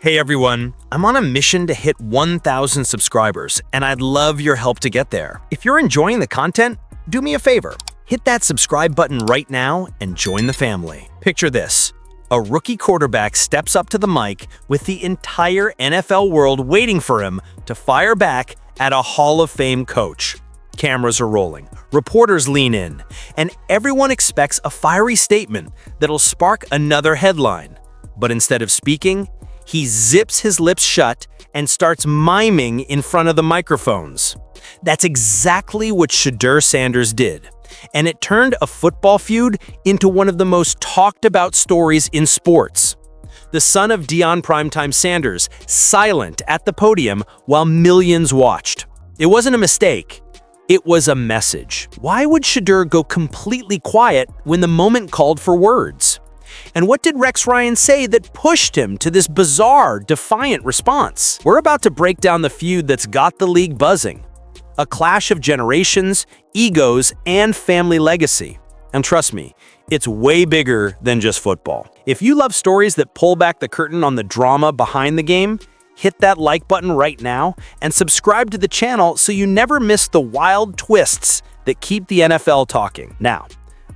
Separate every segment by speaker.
Speaker 1: Hey everyone, I'm on a mission to hit 1,000 subscribers, and I'd love your help to get there. If you're enjoying the content, do me a favor. Hit that subscribe button right now and join the family. Picture this. A rookie quarterback steps up to the mic with the entire NFL world waiting for him to fire back at a Hall of Fame coach. Cameras are rolling, reporters lean in, and everyone expects a fiery statement that'll spark another headline. But instead of speaking, he zips his lips shut and starts miming in front of the microphones. That's exactly what Shedeur Sanders did, and it turned a football feud into one of the most talked about stories in sports. The son of Deion primetime Sanders, silent at the podium while millions watched. It wasn't a mistake. It was a message. Why would Shedeur go completely quiet when the moment called for words? And what did Rex Ryan say that pushed him to this bizarre, defiant response? We're about to break down the feud that's got the league buzzing. A clash of generations, egos, and family legacy. And trust me, it's way bigger than just football. If you love stories that pull back the curtain on the drama behind the game, hit that like button right now and subscribe to the channel so you never miss the wild twists that keep the NFL talking. Now,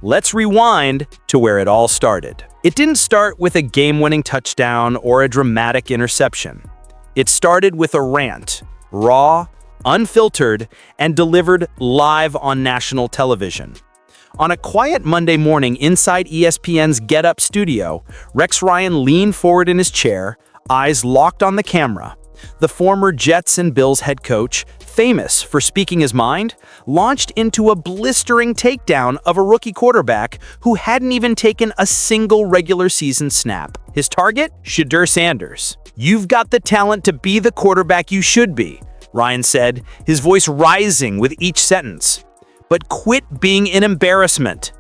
Speaker 1: let's rewind to where it all started. It didn't start with a game-winning touchdown or a dramatic interception. It started with a rant, raw, unfiltered, and delivered live on national television. On a quiet Monday morning inside ESPN's Get Up studio, Rex Ryan leaned forward in his chair, eyes locked on the camera. The former Jets and Bills head coach, famous for speaking his mind, launched into a blistering takedown of a rookie quarterback who hadn't even taken a single regular season snap. His target? Shedeur Sanders. "You've got the talent to be the quarterback you should be," Ryan said, his voice rising with each sentence. "But quit being an embarrassment.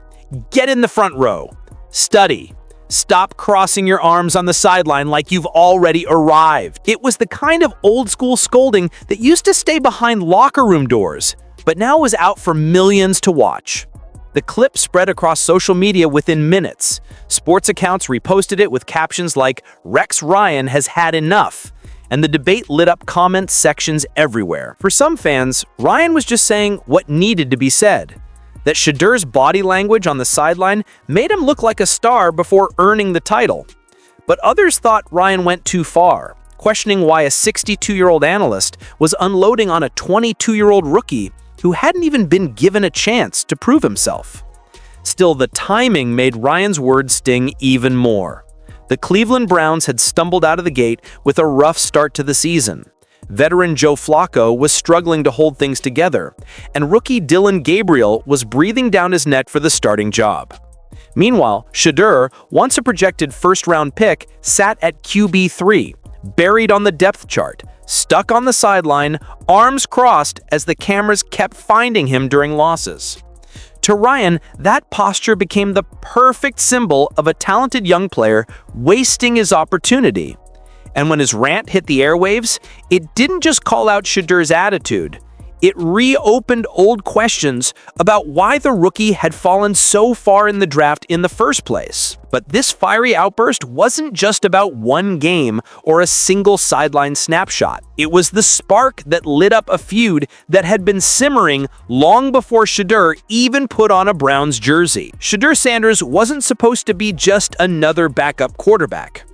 Speaker 1: Get in the front row. Study. Stop crossing your arms on the sideline like you've already arrived." It was the kind of old-school scolding that used to stay behind locker room doors, but now was out for millions to watch. The clip spread across social media within minutes. Sports accounts reposted it with captions like, "Rex Ryan has had enough," and the debate lit up comment sections everywhere. For some fans, Ryan was just saying what needed to be said. That Shedeur's body language on the sideline made him look like a star before earning the title. But others thought Ryan went too far, questioning why a 62-year-old analyst was unloading on a 22-year-old rookie who hadn't even been given a chance to prove himself. Still, the timing made Ryan's words sting even more. The Cleveland Browns had stumbled out of the gate with a rough start to the season. Veteran Joe Flacco was struggling to hold things together, and rookie Dillon Gabriel was breathing down his neck for the starting job. Meanwhile, Shedeur, once a projected first-round pick, sat at QB3, buried on the depth chart, stuck on the sideline, arms crossed as the cameras kept finding him during losses. To Ryan, that posture became the perfect symbol of a talented young player wasting his opportunity. And when his rant hit the airwaves, it didn't just call out Shedeur's attitude. It reopened old questions about why the rookie had fallen so far in the draft in the first place. But this fiery outburst wasn't just about one game or a single sideline snapshot. It was the spark that lit up a feud that had been simmering long before Shedeur even put on a Browns jersey. Shedeur Sanders wasn't supposed to be just another backup quarterback.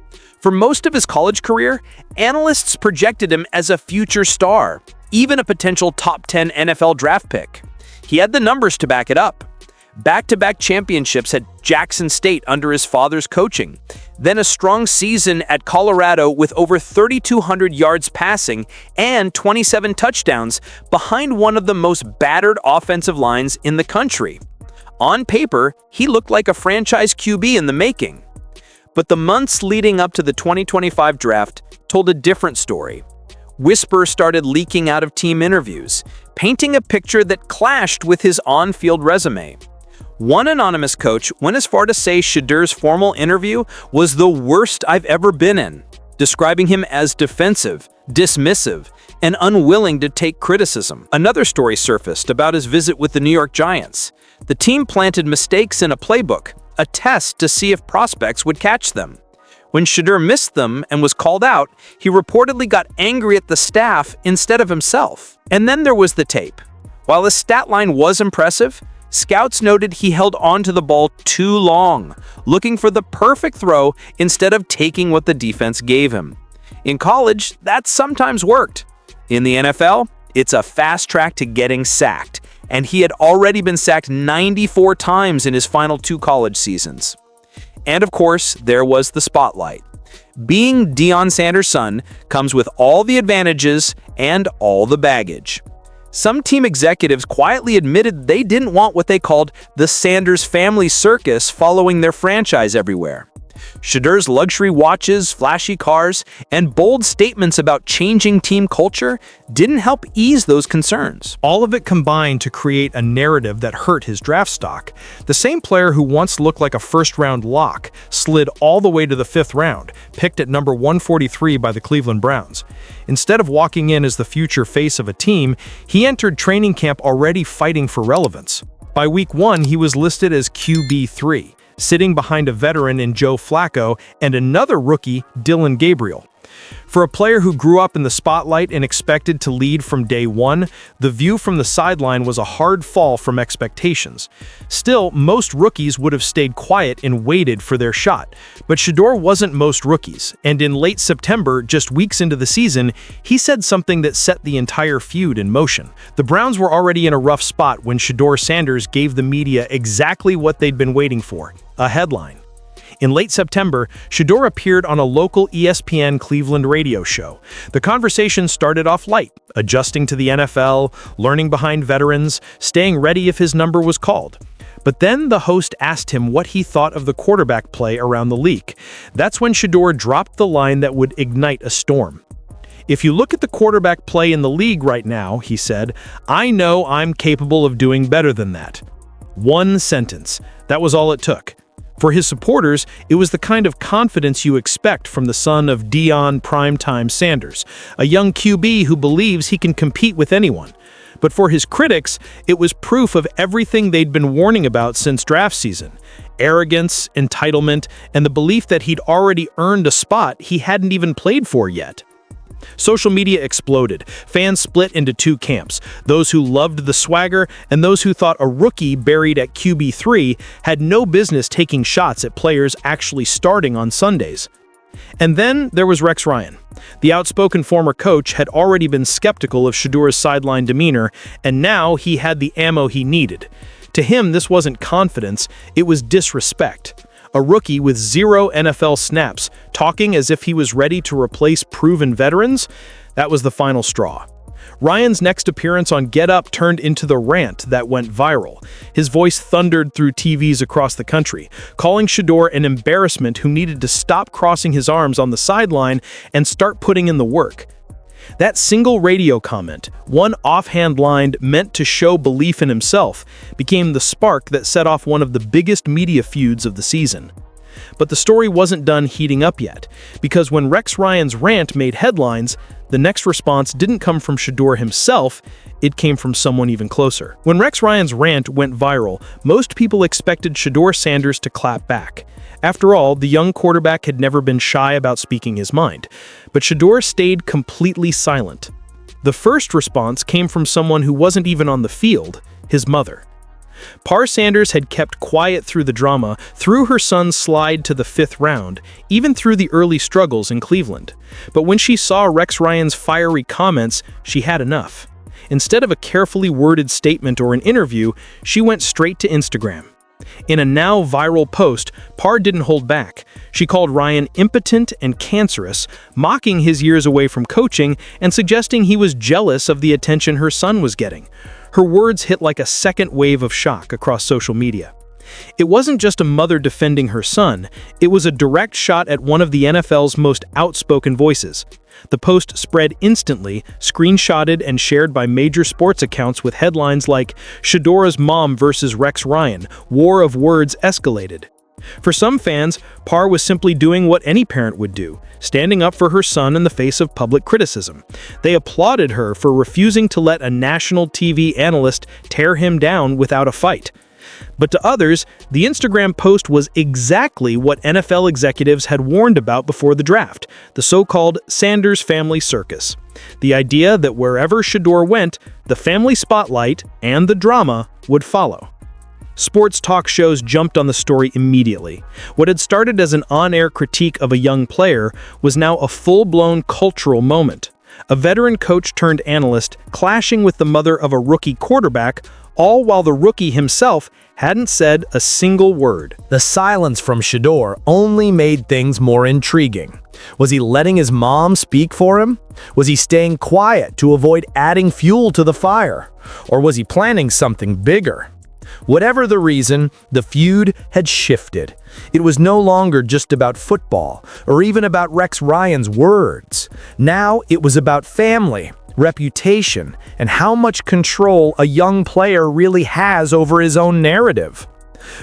Speaker 1: For most of his college career, analysts projected him as a future star, even a potential top 10 NFL draft pick. He had the numbers to back it up. Back-to-back championships at Jackson State under his father's coaching, then a strong season at Colorado with over 3,200 yards passing and 27 touchdowns behind one of the most battered offensive lines in the country. On paper, he looked like a franchise QB in the making. But the months leading up to the 2025 draft told a different story. Whispers started leaking out of team interviews, painting a picture that clashed with his on-field resume. One anonymous coach went as far to say Shedeur's formal interview was the worst I've ever been in, describing him as defensive, dismissive, and unwilling to take criticism. Another story surfaced about his visit with the New York Giants. The team planted mistakes in a playbook, a test to see if prospects would catch them. When Shedeur missed them and was called out, he reportedly got angry at the staff instead of himself. And then there was the tape. While his stat line was impressive, scouts noted he held onto the ball too long, looking for the perfect throw instead of taking what the defense gave him. In college, that sometimes worked. In the NFL, it's a fast track to getting sacked, and he had already been sacked 94 times in his final 2 college seasons. And of course, there was the spotlight. Being Deion Sanders' son comes with all the advantages and all the baggage. Some team executives quietly admitted they didn't want what they called the Sanders family circus following their franchise everywhere. Shedeur's luxury watches, flashy cars, and bold statements about changing team culture didn't help ease those concerns.
Speaker 2: All of it combined to create a narrative that hurt his draft stock. The same player who once looked like a first-round lock slid all the way to the 5th round, picked at number 143 by the Cleveland Browns. Instead of walking in as the future face of a team, he entered training camp already fighting for relevance. By week 1, he was listed as QB3. Sitting behind a veteran in Joe Flacco and another rookie, Dylan Gabriel. For a player who grew up in the spotlight and expected to lead from day one, the view from the sideline was a hard fall from expectations. Still, most rookies would have stayed quiet and waited for their shot. But Shedeur wasn't most rookies, and in late September, just weeks into the season, he said something that set the entire feud in motion. The Browns were already in a rough spot when Shedeur Sanders gave the media exactly what they'd been waiting for: a headline. In late September, Shedeur appeared on a local ESPN Cleveland radio show. The conversation started off light, adjusting to the NFL, learning behind veterans, staying ready if his number was called. But then the host asked him what he thought of the quarterback play around the league. That's when Shedeur dropped the line that would ignite a storm. "If you look at the quarterback play in the league right now," he said, "I know I'm capable of doing better than that." One sentence. That was all it took. For his supporters, it was the kind of confidence you expect from the son of Deion Primetime Sanders, a young QB who believes he can compete with anyone. But for his critics, it was proof of everything they'd been warning about since draft season: arrogance, entitlement, and the belief that he'd already earned a spot he hadn't even played for yet. Social media exploded. Fans split into 2 camps, those who loved the swagger and those who thought a rookie buried at QB3 had no business taking shots at players actually starting on Sundays. And then there was Rex Ryan. The outspoken former coach had already been skeptical of Shedeur's sideline demeanor, and now he had the ammo he needed. To him, this wasn't confidence, it was disrespect. A rookie with 0 NFL snaps, talking as if he was ready to replace proven veterans? That was the final straw. Ryan's next appearance on Get Up turned into the rant that went viral. His voice thundered through TVs across the country, calling Shedeur an embarrassment who needed to stop crossing his arms on the sideline and start putting in the work. That single radio comment, one offhand line meant to show belief in himself, became the spark that set off one of the biggest media feuds of the season. But the story wasn't done heating up yet, because when Rex Ryan's rant made headlines, the next response didn't come from Shedeur himself, it came from someone even closer. When Rex Ryan's rant went viral, most people expected Shedeur Sanders to clap back. After all, the young quarterback had never been shy about speaking his mind. But Shedeur stayed completely silent. The first response came from someone who wasn't even on the field, his mother. Par Sanders had kept quiet through the drama, through her son's slide to the 5th round, even through the early struggles in Cleveland. But when she saw Rex Ryan's fiery comments, she had enough. Instead of a carefully worded statement or an interview, she went straight to Instagram. In a now viral post, Par didn't hold back. She called Ryan impotent and cancerous, mocking his years away from coaching and suggesting he was jealous of the attention her son was getting. Her words hit like a second wave of shock across social media. It wasn't just a mother defending her son, it was a direct shot at one of the NFL's most outspoken voices. The post spread instantly, screenshotted and shared by major sports accounts with headlines like "Shedeur's mom versus Rex Ryan, war of words escalated." For some fans, Par was simply doing what any parent would do, standing up for her son in the face of public criticism. They applauded her for refusing to let a national TV analyst tear him down without a fight. But to others, the Instagram post was exactly what NFL executives had warned about before the draft, the so-called Sanders family circus. The idea that wherever Shedeur went, the family spotlight and the drama would follow. Sports talk shows jumped on the story immediately. What had started as an on-air critique of a young player was now a full-blown cultural moment. A veteran coach turned analyst clashing with the mother of a rookie quarterback, all while the rookie himself hadn't said a single word.
Speaker 1: The silence from Shedeur only made things more intriguing. Was he letting his mom speak for him? Was he staying quiet to avoid adding fuel to the fire? Or was he planning something bigger? Whatever the reason, the feud had shifted. It was no longer just about football, or even about Rex Ryan's words. Now it was about family, reputation, and how much control a young player really has over his own narrative.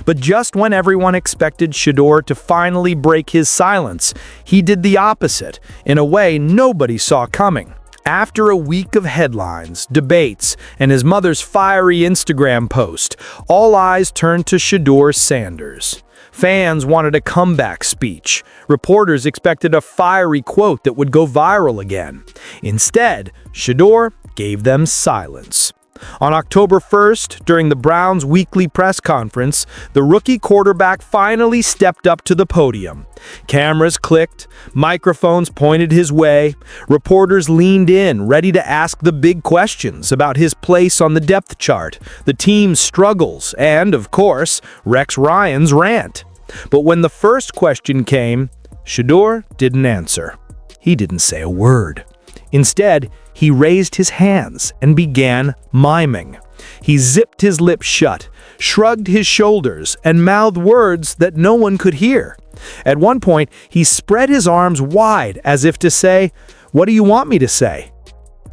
Speaker 1: But just when everyone expected Shedeur to finally break his silence, he did the opposite, in a way nobody saw coming. After a week of headlines, debates, and his mother's fiery Instagram post, all eyes turned to Shedeur Sanders. Fans wanted a comeback speech. Reporters expected a fiery quote that would go viral again. Instead, Shedeur gave them silence. On October 1st, during the Browns' weekly press conference, the rookie quarterback finally stepped up to the podium. Cameras clicked, microphones pointed his way, reporters leaned in, ready to ask the big questions about his place on the depth chart, the team's struggles, and, of course, Rex Ryan's rant. But when the first question came, Shedeur didn't answer. He didn't say a word. Instead, he raised his hands and began miming. He zipped his lips shut, shrugged his shoulders, and mouthed words that no one could hear. At one point, he spread his arms wide as if to say, "What do you want me to say?"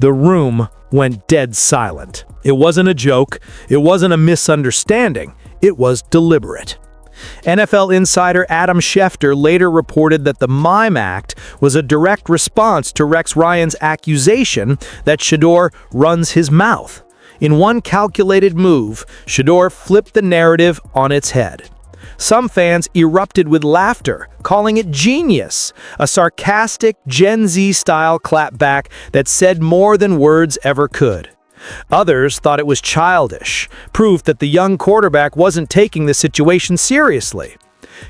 Speaker 1: The room went dead silent. It wasn't a joke. It wasn't a misunderstanding. It was deliberate. NFL insider Adam Schefter later reported that the mime act was a direct response to Rex Ryan's accusation that Shedeur runs his mouth. In one calculated move, Shedeur flipped the narrative on its head. Some fans erupted with laughter, calling it genius, a sarcastic Gen Z-style clapback that said more than words ever could. Others thought it was childish, proof that the young quarterback wasn't taking the situation seriously.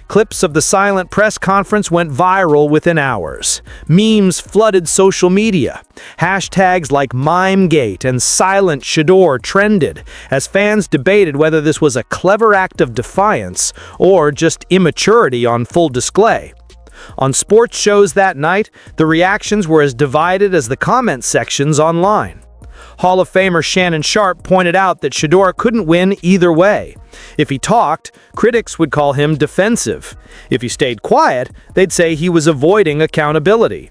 Speaker 1: Clips of the silent press conference went viral within hours. Memes flooded social media. Hashtags like MimeGate and Silent Shedeur trended as fans debated whether this was a clever act of defiance or just immaturity on full display. On sports shows that night, the reactions were as divided as the comment sections online. Hall of Famer Shannon Sharpe pointed out that Shedeur couldn't win either way. If he talked, critics would call him defensive. If he stayed quiet, they'd say he was avoiding accountability.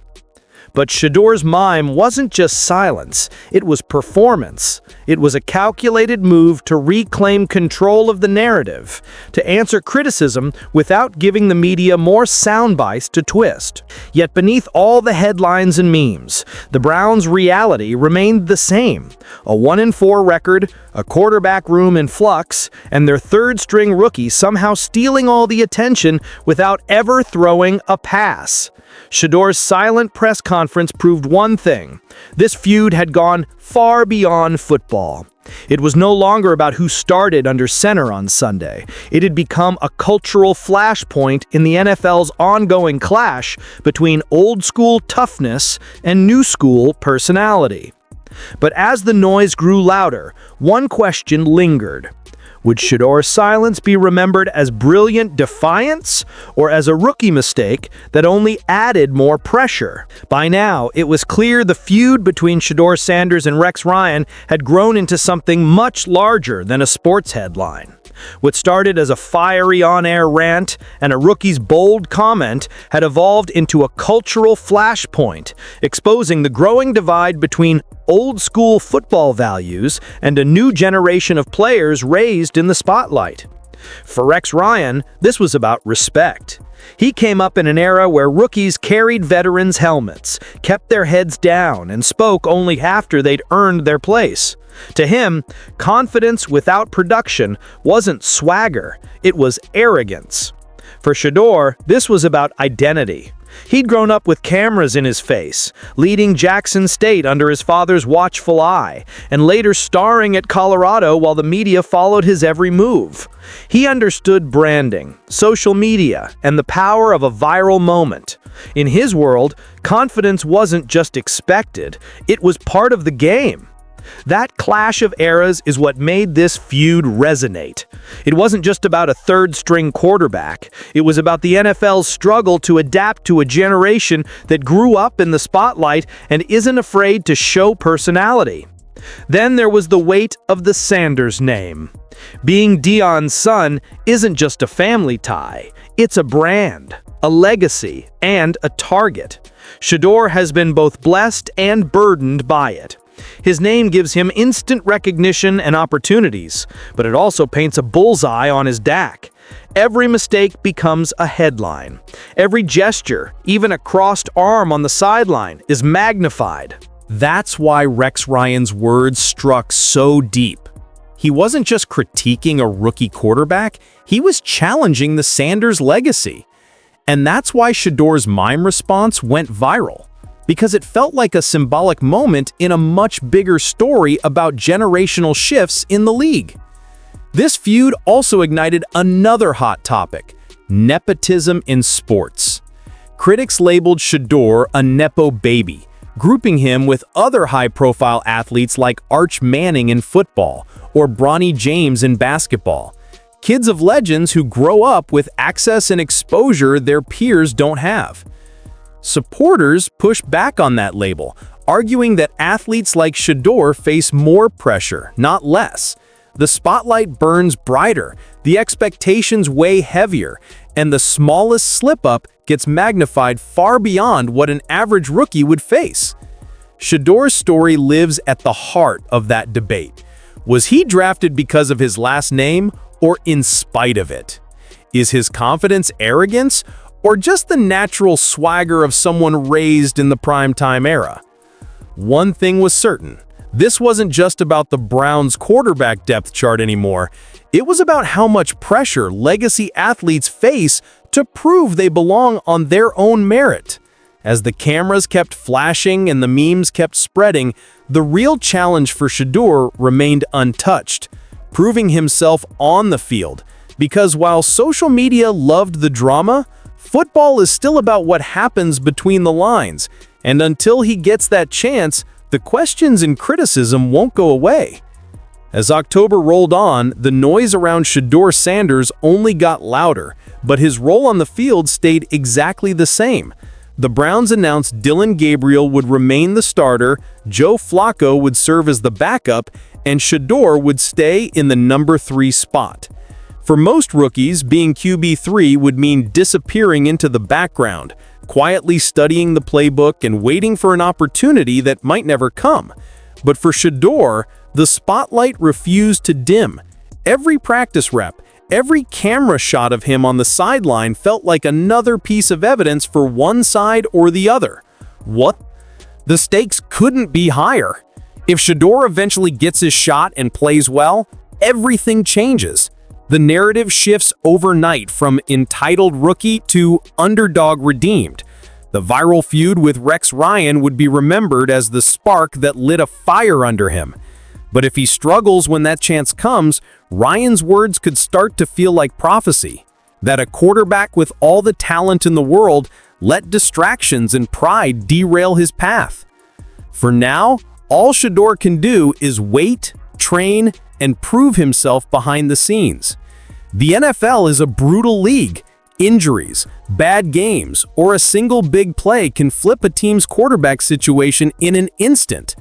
Speaker 1: But Shedeur's mime wasn't just silence, it was performance. It was a calculated move to reclaim control of the narrative, to answer criticism without giving the media more sound bites to twist. Yet beneath all the headlines and memes, the Browns' reality remained the same. A 1-4 record, a quarterback room in flux, and their third-string rookie somehow stealing all the attention without ever throwing a pass. Shedeur's silent press conference proved one thing. This feud had gone far beyond football. It was no longer about who started under center on Sunday. It had become a cultural flashpoint in the NFL's ongoing clash between old-school toughness and new-school personality. But as the noise grew louder, one question lingered. Would Shedeur's silence be remembered as brilliant defiance or as a rookie mistake that only added more pressure? By now, it was clear the feud between Shedeur Sanders and Rex Ryan had grown into something much larger than a sports headline. What started as a fiery on-air rant and a rookie's bold comment had evolved into a cultural flashpoint, exposing the growing divide between old-school football values and a new generation of players raised in the spotlight.
Speaker 2: For Rex Ryan, this was about respect. He came up in an era where rookies carried veterans' helmets, kept their heads down, and spoke only after they'd earned their place. To him, confidence without production wasn't swagger, it was arrogance. For Shedeur, this was about identity. He'd grown up with cameras in his face, leading Jackson State under his father's watchful eye, and later starring at Colorado while the media followed his every move. He understood branding, social media, and the power of a viral moment. In his world, confidence wasn't just expected, it was part of the game. That clash of eras is what made this feud resonate. It wasn't just about a third-string quarterback. It was about the NFL's struggle to adapt to a generation that grew up in the spotlight and isn't afraid to show personality. Then there was the weight of the Sanders name. Being Deion's son isn't just a family tie. It's a brand, a legacy, and a target. Shedeur has been both blessed and burdened by it. His name gives him instant recognition and opportunities, but it also paints a bullseye on his back. Every mistake becomes a headline. Every gesture, even a crossed arm on the sideline, is magnified.
Speaker 1: That's why Rex Ryan's words struck so deep. He wasn't just critiquing a rookie quarterback, he was challenging the Sanders legacy. And that's why Shedeur's mime response went viral. Because it felt like a symbolic moment in a much bigger story about generational shifts in the league. This feud also ignited another hot topic: nepotism in sports. Critics labeled Shedeur a nepo baby, grouping him with other high-profile athletes like Arch Manning in football or Bronny James in basketball. Kids of legends who grow up with access and exposure their peers don't have. Supporters push back on that label, arguing that athletes like Shedeur face more pressure, not less. The spotlight burns brighter, the expectations weigh heavier, and the smallest slip-up gets magnified far beyond what an average rookie would face. Shedeur's story lives at the heart of that debate. Was he drafted because of his last name or in spite of it? Is his confidence arrogance, or just the natural swagger of someone raised in the primetime era? One thing was certain: this wasn't just about the Browns' quarterback depth chart anymore. It was about how much pressure legacy athletes face to prove they belong on their own merit. As the cameras kept flashing and the memes kept spreading, the real challenge for Shedeur remained untouched: proving himself on the field. Because while social media loved the drama, football is still about what happens between the lines, and until he gets that chance, the questions and criticism won't go away. As October rolled on, the noise around Shedeur Sanders only got louder, but his role on the field stayed exactly the same. The Browns announced Dillon Gabriel would remain the starter, Joe Flacco would serve as the backup, and Shedeur would stay in the number 3 spot. For most rookies, being QB3 would mean disappearing into the background, quietly studying the playbook and waiting for an opportunity that might never come. But for Shedeur, the spotlight refused to dim. Every practice rep, every camera shot of him on the sideline felt like another piece of evidence for one side or the other. What? The stakes couldn't be higher. If Shedeur eventually gets his shot and plays well, everything changes. The narrative shifts overnight from entitled rookie to underdog redeemed. The viral feud with Rex Ryan would be remembered as the spark that lit a fire under him. But if he struggles when that chance comes, Ryan's words could start to feel like prophecy. That a quarterback with all the talent in the world let distractions and pride derail his path. For now, all Shedeur can do is wait, train, and prove himself behind the scenes. The NFL is a brutal league. Injuries, bad games, or a single big play can flip a team's quarterback situation in an instant.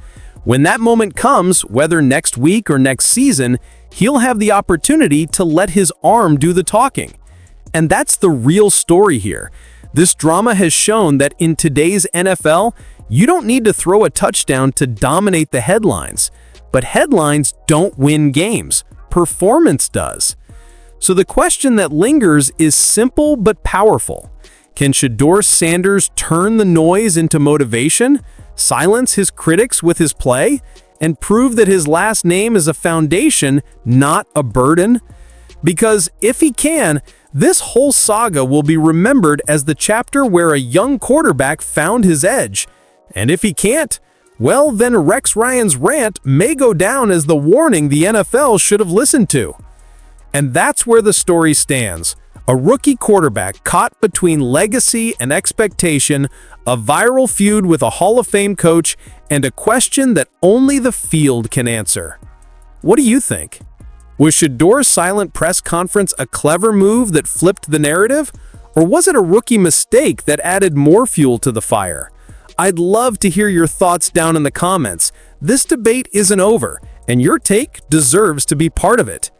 Speaker 1: When that moment comes, whether next week or next season, he'll have the opportunity to let his arm do the talking. And that's the real story here. This drama has shown that in today's NFL, you don't need to throw a touchdown to dominate the headlines. But headlines don't win games. Performance does.
Speaker 3: So the question that lingers is simple but powerful. Can Shedeur Sanders turn the noise into motivation, silence his critics with his play, and prove that his last name is a foundation, not a burden? Because if he can, this whole saga will be remembered as the chapter where a young quarterback found his edge. And if he can't, well, then Rex Ryan's rant may go down as the warning the NFL should have listened to. And that's where the story stands. A rookie quarterback caught between legacy and expectation, a viral feud with a Hall of Fame coach, and a question that only the field can answer. What do you think? Was Shedeur's silent press conference a clever move that flipped the narrative? Or was it a rookie mistake that added more fuel to the fire? I'd love to hear your thoughts down in the comments. This debate isn't over, and your take deserves to be part of it.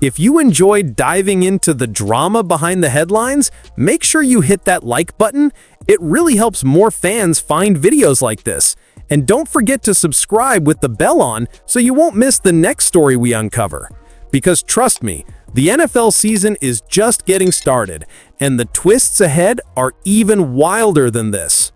Speaker 3: If you enjoyed diving into the drama behind the headlines, make sure you hit that like button. It really helps more fans find videos like this. And don't forget to subscribe with the bell on so you won't miss the next story we uncover. Because trust me, the NFL season is just getting started, and the twists ahead are even wilder than this.